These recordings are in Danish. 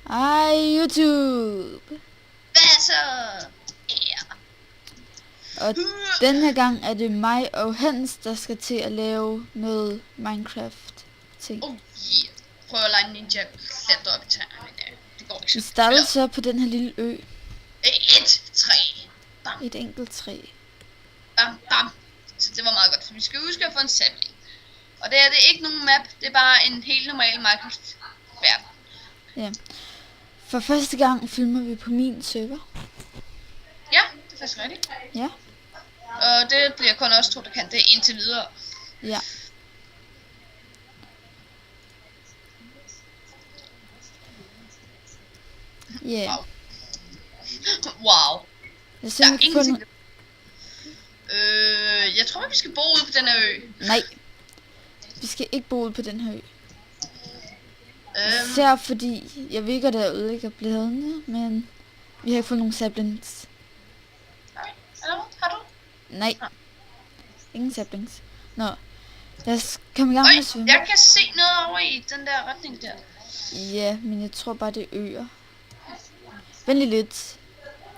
Ej, YouTube! Hvad så? Ja. Og den her gang er det mig og Hans, der skal til at lave noget Minecraft-ting. Oh yeah. Prøv at lege ninja klatre op i træerne, men det går ikke Vi så. startede så på den her lille ø. 1, 3. Bam, Et enkelt træ. bam, bam. Så det var meget godt, for vi skal huske at få en sapling. Og det er ikke nogen map, det er bare en helt normal Minecraft-verden. Ja. For første gang filmer vi på min server. Ja, det er faktisk rigtigt. Ja. Og det bliver kun os to, der kan det indtil videre. Ja. Ja. Wow. Wow. Jeg Der ser, er vi kan få ingenting. no- Jeg tror, vi skal bo ude på den her ø. Nej. Vi skal ikke bo ude på den her ø. Øhm, Især fordi, jeg ved ikke, at der ødelægger bladene, men vi har ikke fået nogen saplings. Har du? Nej. Ingen saplings. Nå. Lad os komme i gang Øj, med at svømme. jeg kan se noget over i den der retning der. Ja, men jeg tror bare, det er øer. Vent lige lidt.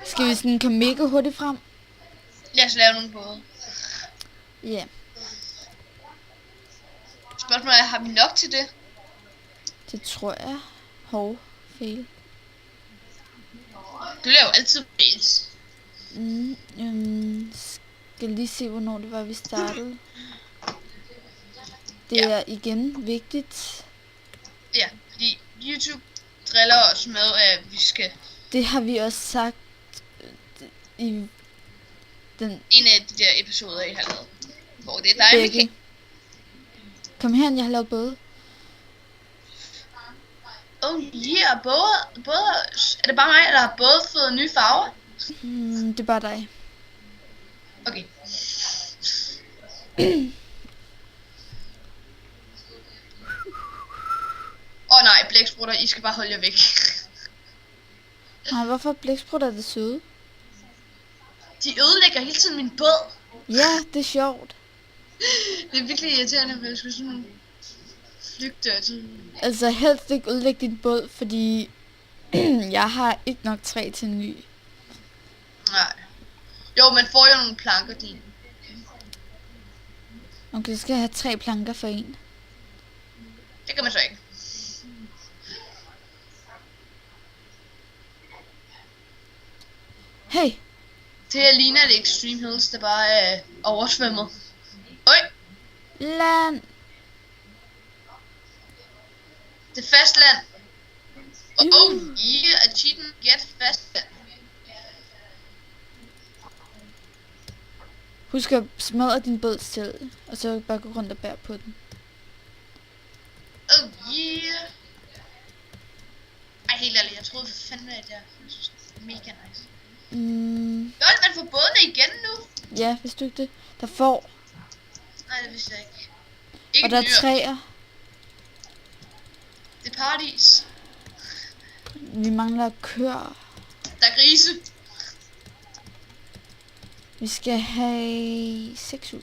Skal vi sådan komme mega hurtigt frem? Lad os lave nogle både. Ja. Spørgsmålet er, har vi nok til det? Det tror jeg. Hov. Fail. Du laver altid fails. Skal lige se, hvornår det var, vi startede. Det Ja. er igen vigtigt. Ja, fordi YouTube driller os med, at vi skal Det har vi også sagt i den en af de der episoder, I har lavet. Hvor det er dig, begge. Michael. Kom her, jeg har lavet både. Oh yeah, både, er det bare mig, der har både fået nye farver? Det er bare dig. Okay. Nej, blæksprutter, I skal bare holde jer væk. Nej, hvorfor blæksprutter er det søde? De ødelægger hele tiden min båd. Ja, det er sjovt. Det er virkelig irriterende, at jeg skal sådan flygte til. Altså helst ikke ødelægge din båd, fordi jeg har ikke nok træ til en ny. Nej. Jo, man får jo nogle planker, din. Okay, så skal jeg have 3 planker for en. Det kan man så ikke. Hey, Det her ligner det Extreme Hills, der bare er oversvømmet. Øj, land. det er fastland. Oh yeah, achievement get fastland. Husk at smadre din båd selv, og så bare gå rundt og bære på den. Oh yeah. Ej, helt ærligt, jeg troede for fanden, at jeg synes, det er mega nice. Godt, man får bådene igen nu. Ja, hvis du ikke det. Der får, Nej, det vidste jeg ikke. Ikke og der er dyr. træer. Det er paradis. Vi mangler køer. Der er grise. Vi skal have 6 ud.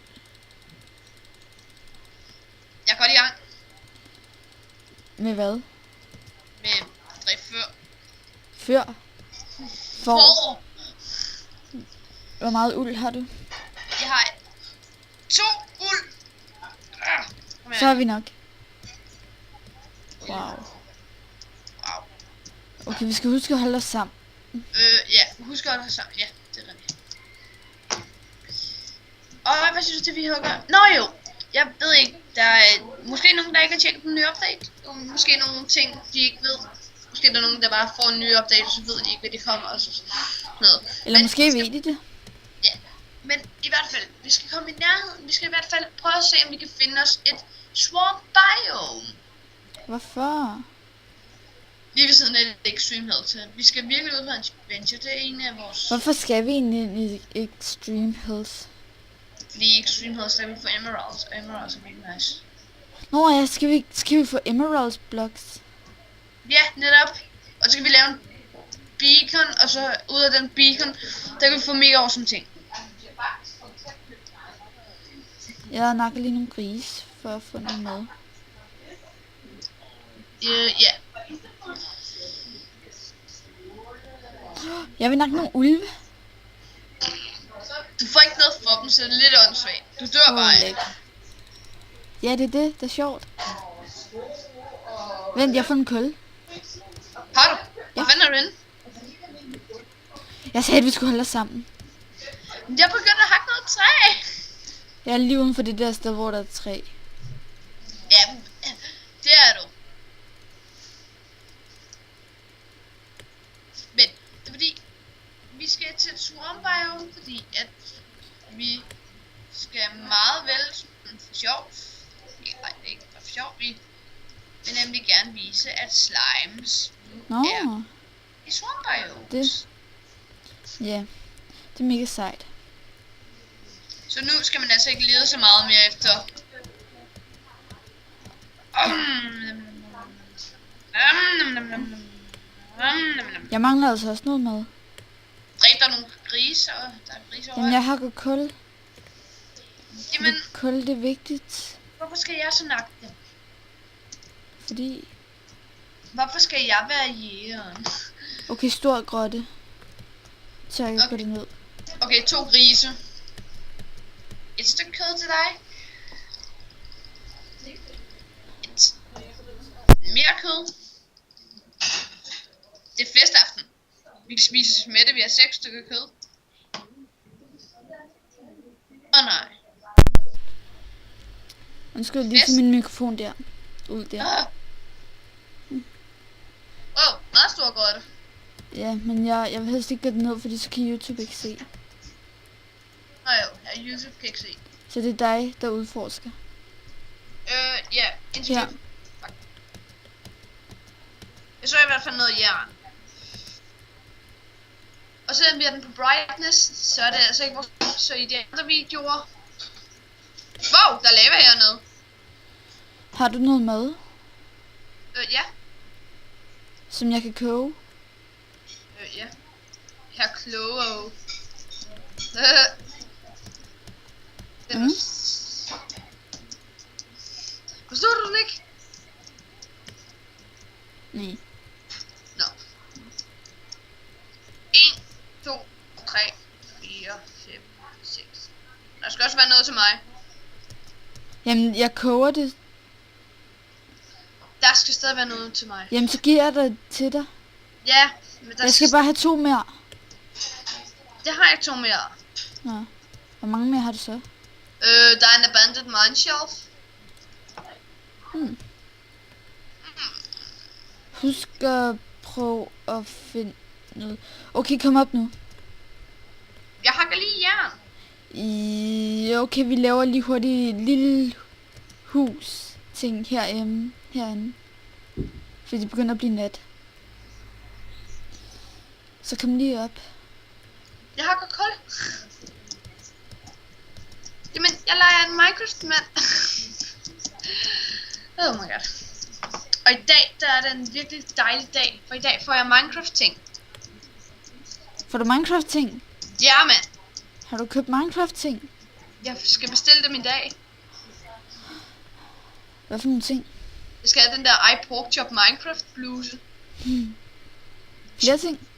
Jeg er godt i gang Med hvad? med drift før. Før. For. Får. Hvor meget uld har du? Jeg har 2 uld. Kom her. Så er vi nok. Wow. Wow. Okay, vi skal huske at holde os sammen. Ja, husk at holde os sammen. Ja, det er rigtigt. Og hvad synes du til, vi hugger? Nå jo, jeg ved ikke. Der er måske nogen, der ikke har tjekket den nye update. Måske nogle ting, de ikke ved. Måske der er nogen, der bare får en ny update, og så ved de ikke, hvad de kommer. Og så noget. Eller Men måske ved de det. Ja, men i hvert fald, vi skal komme i nærheden. Vi skal i hvert fald prøve at se, om vi kan finde os et swamp biome. Hvorfor? Lige ved siden af det Extreme Hills. Vi skal virkelig ud på en adventure. Det er en af vores... Hvorfor skal vi egentlig ind i Extreme Hills? Fordi i Extreme Hills, der vil vi få emeralds. Og emeralds er virkelig nice. Nå ja, skal vi få Emeralds blocks? Ja, netop. Og så kan vi lave en beacon, og så ud af den beacon, der kan vi få mega awesome ting. Jeg nakker lige nogle grise for at få noget mad. Ja. Jeg vil nok nogle ulve. Du får ikke noget for dem, så det er lidt åndssvagt. Du dør bare af. Lækkert. Ja, det er det. Det er sjovt. Vent, jeg får en kul. Har du? Hvor fanden er du henne? Jeg sagde, at vi skulle holde os sammen. Jeg begynder at hakke noget træ. Jeg er lige uden for det der sted, hvor der er træ. Ja, det er du. Men det er fordi, vi skal til et swamp biome, fordi at vi skal meget vel for sjov. Nej, det er ikke for sjov. Vi vil nemlig gerne vise, at slimes Nå, er i swamp biome. det. Ja, det er mega sejt. Så nu skal man altså ikke lede så meget mere efter. Jeg mangler altså også noget mad. Dræb der nogle grise, og der er grise Jamen, over. jeg hakker kul. Jamen, Kul, det er vigtigt. hvorfor skal jeg så nakke dem? Fordi... Hvorfor skal jeg være jægeren? Okay, stor grotte. Så jeg kan gå Okay. det ned. Okay, 2 grise. Et stykke kød til dig. Mere kød. Det er festaften. Vi kan spise med det, vi har 6 stykker kød. Nej. Undskyld, lige til min mikrofon der. Ud der. Meget stor grotte. Ja, men jeg vil helst ikke gå det ned, fordi så kan YouTube ikke se. Nå jo, her YouTube kan ikke se. Så det er dig, der udforsker. Ja, indtil Ja. Jeg så i hvert fald noget jern. Og selvom vi har den på brightness, så er det altså ikke vores... Så i de andre videoer... Wow, der er lava hernede. Har du noget mad, Ja. som jeg kan koge? Ja. Her kloge. Den Mm. Forstod du den ikke? Nej. Nå. 1, 2, 3, 4, 5, 6. Der skal også være noget til mig. Jamen, jeg koger det. Der skal stadig være noget til mig. Jamen, så giver jeg det til dig. Ja, men der Jeg skal bare have 2 mere. Det har jeg 2 mere. Nå. Hvor mange mere har du så? Der er en abandoned mine shelf. Husk at prøve at finde noget. Okay, kom op nu. Jeg hakker lige jern. Okay, vi laver lige hurtigt et lille hus ting herinde. Fordi det begynder at blive nat. Så kom lige op. Jeg hakker kul. Jamen, jeg leger en Minecraft-mand. Oh my god. Og i dag, der er det en virkelig dejlig dag. For i dag får jeg Minecraft-ting. Får du Minecraft ting? Ja, mand. Har du købt Minecraft ting? Jeg skal bestille dem i dag. Hvad for nogle ting? Jeg skal have den der iPorkchop Minecraft bluse. Flere ting?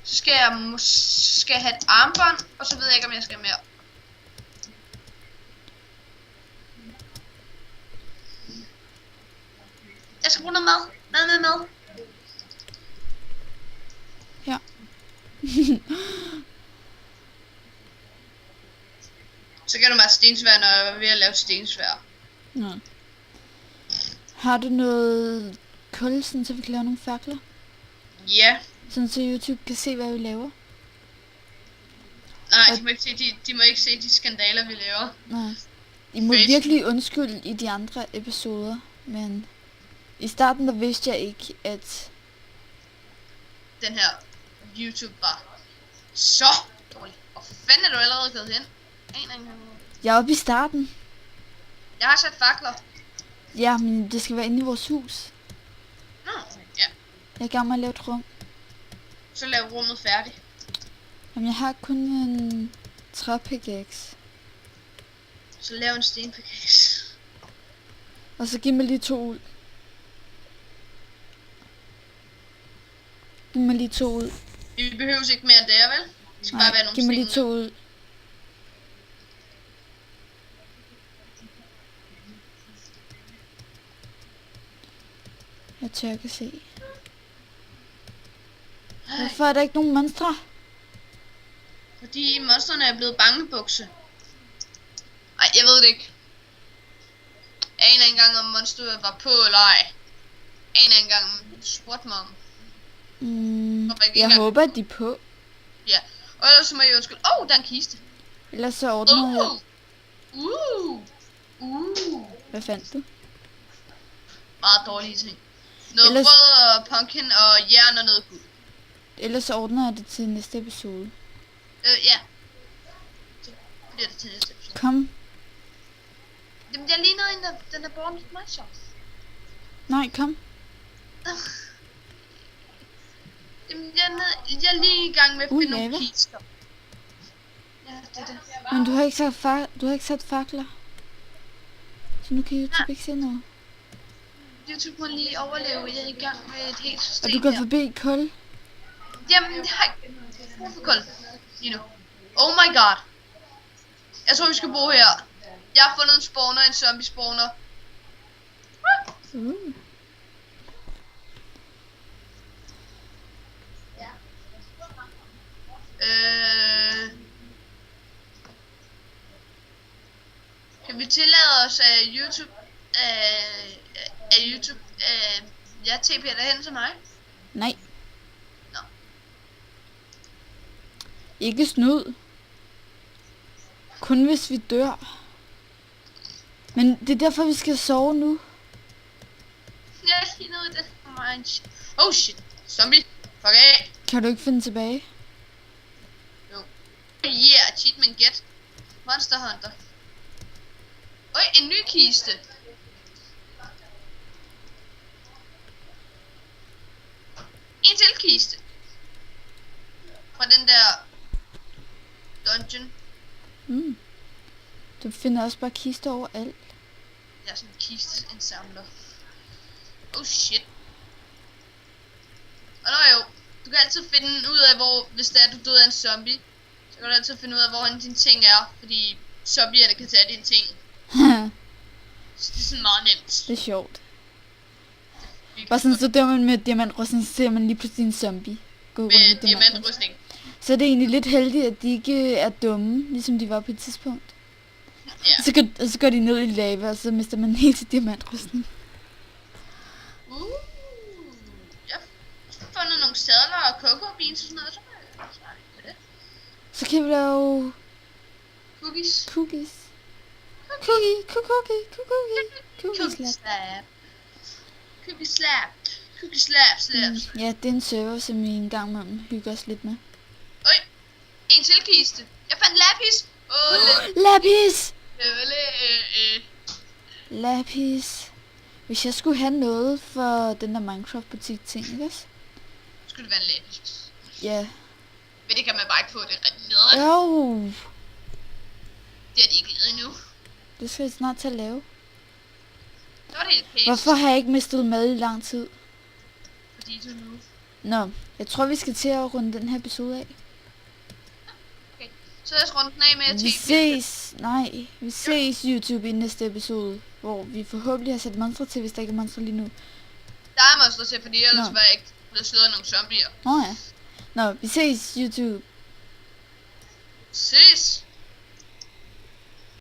Så skal jeg skal have et armbånd, og så ved jeg ikke, om jeg skal have mere. Jeg skal bruge noget mad. Mad. Ja. Så kan du bare stensvær, når jeg er ved at lave stensvær. Nå. Har du noget kul, sådan, så vi kan lave nogle fakler? Ja. Sådan så YouTube kan se, hvad vi laver? Nej, de må ikke se de skandaler, vi laver. Nej. I må Fedt. virkelig undskylde i de andre episoder, men i starten der vidste jeg ikke, at... Den her YouTube var så dårlig. Hvor fanden er du allerede gået hen? Jeg er oppe i starten. Jeg har sat fakler. Ja, men det skal være inde i vores hus. Nå, ja. Jeg er i gang med at lave et rum. Så lav rummet færdigt. Jamen, jeg har kun en træpickaxe. Så lav en stenpickaxe. Og så giv mig lige 2 ud. Giv mig lige 2 ud. Vi behøver ikke mere end det, vel? Det skal bare være Nej, nogle giv mig sten. lige 2 ud. Jeg tør ikke at se. Hvorfor er der ikke nogen monstre? Fordi monsterne er blevet bangebukse. Ej, jeg ved det ikke. Jeg aner ikke engang, om monsteret var på eller ej. Jeg aner ikke engang, om spurgte mig om. Hvorfor ikke Jeg engang? håber, de er på. Ja, og ellers må jeg undskylde. Der er en kiste. Ellers så ordner jeg. Hvad fandt du? Meget dårlige ting. Noget Ellers- brød og pumpkin og jern og noget guld. Ellers så ordner jeg det til næste episode. Ja. Så bliver det til næste episode. Kom. Jamen, jeg lignede en, den er born with my shop. Nej, kom. Jamen, jeg er lige i gang med at finde nogle lava. kister. Ja, det er det. Men du har ikke sat fakler. Så nu kan YouTube ikke se noget. YouTube må lige overleve. Jeg er i gang med et helt Og system du går her. forbi kul. Jamen, jeg har ikke brug for kul. Lige nu. Oh my god. Jeg tror, vi skal bo her. Jeg har fundet en spawner, en zombie spawner. Kan vi tillade os af YouTube? Jeg TP'er derhen til mig. Nej. Nå. Ikke snud. Kun hvis vi dør. Men det er derfor, vi skal sove nu. Jeg ved det. Oh shit. Zombie. Fuck af. Kan du ikke finde tilbage? Jo. Yeah, achievement get. Monster Hunter. En ny kiste. En til kiste. Fra den der dungeon. Du finder også bare kister overalt. Jeg er sådan en kisteindsamler. Oh shit. Og jo, du kan altid finde ud af hvor, hvis det er du døde af en zombie, så kan du altid finde ud af hvor dine ting er, fordi zombierne kan tage dine ting. Så det er sådan meget nemt. Det er sjovt. Bare sådan, så dør man med diamantrustning, så ser man lige pludselig en zombie. Gå rundt Med diamantrustning. Så er det egentlig lidt heldigt, at de ikke er dumme, ligesom de var på et tidspunkt. Ja. Så går de ned i lava, og så mister man helt til diamantrustning. Jeg har fundet nogle sadler og cocoa beans og sådan noget, så er det det. Så kan vi lave Cookies. cookies. Cookie slap. Cookie slap. Cookie slap, slaps. Ja, det er en server, som vi engang imellem hygger os lidt med. En til kiste. Jeg fandt lapis. Lapis! Lapis. Hvis jeg skulle have noget for den der Minecraft butik ting, ikke også? Skulle det være en lapis? Ja. Men det kan man bare ikke få, det er rigtig nederen. Jo. Det er de ikke lavet endnu. Det skal jeg snart til at lave. Det var det helt pænt. Hvorfor har jeg ikke mistet mad i lang tid? Fordi du nu. Nå, jeg tror vi skal til at runde den her episode af. Okay, så lad os runde den af med at Vi ses YouTube i næste episode, hvor vi forhåbentlig har sat monstre til, hvis der ikke er monstre lige nu. Der er monster til, fordi ellers Nå. var jeg ikke blevet slået af nogle zombier. Nå ja. Nå, vi ses YouTube. Ses!